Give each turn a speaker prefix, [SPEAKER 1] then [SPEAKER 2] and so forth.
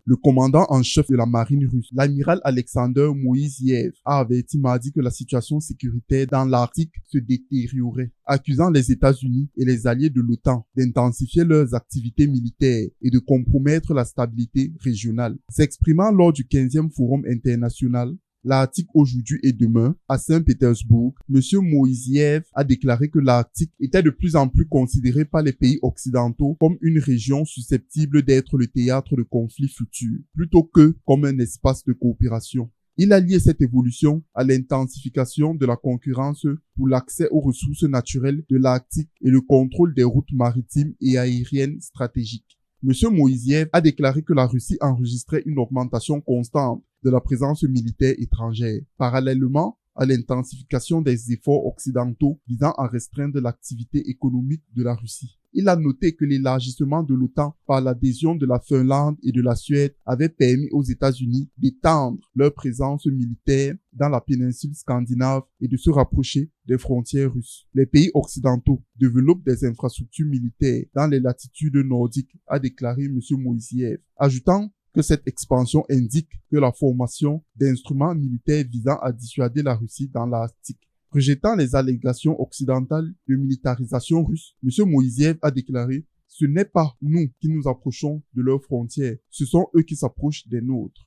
[SPEAKER 1] Le commandant en chef de la marine russe, l'amiral Alexander Moïseyev, a averti mardi que la situation sécuritaire dans l'Arctique se détériorait, accusant les États-Unis et les alliés de l'OTAN d'intensifier leurs activités militaires et de compromettre la stabilité régionale. S'exprimant lors du 15e Forum international l'Arctique aujourd'hui et demain, à Saint-Pétersbourg, M. Moïseyev a déclaré que l'Arctique était de plus en plus considéré par les pays occidentaux comme une région susceptible d'être le théâtre de conflits futurs, plutôt que comme un espace de coopération. Il a lié cette évolution à l'intensification de la concurrence pour l'accès aux ressources naturelles de l'Arctique et le contrôle des routes maritimes et aériennes stratégiques. M. Moïseyev a déclaré que la Russie enregistrait une augmentation constante de la présence militaire étrangère, parallèlement à l'intensification des efforts occidentaux visant à restreindre l'activité économique de la Russie. Il a noté que l'élargissement de l'OTAN par l'adhésion de la Finlande et de la Suède avait permis aux États-Unis d'étendre leur présence militaire dans la péninsule scandinave et de se rapprocher des frontières russes. Les pays occidentaux développent des infrastructures militaires dans les latitudes nordiques, a déclaré M. Moïseyev, ajoutant que cette expansion indique que la formation d'instruments militaires visant à dissuader la Russie dans l'Arctique. Rejetant les allégations occidentales de militarisation russe, M. Moïseyev a déclaré « Ce n'est pas nous qui nous approchons de leurs frontières, ce sont eux qui s'approchent des nôtres ».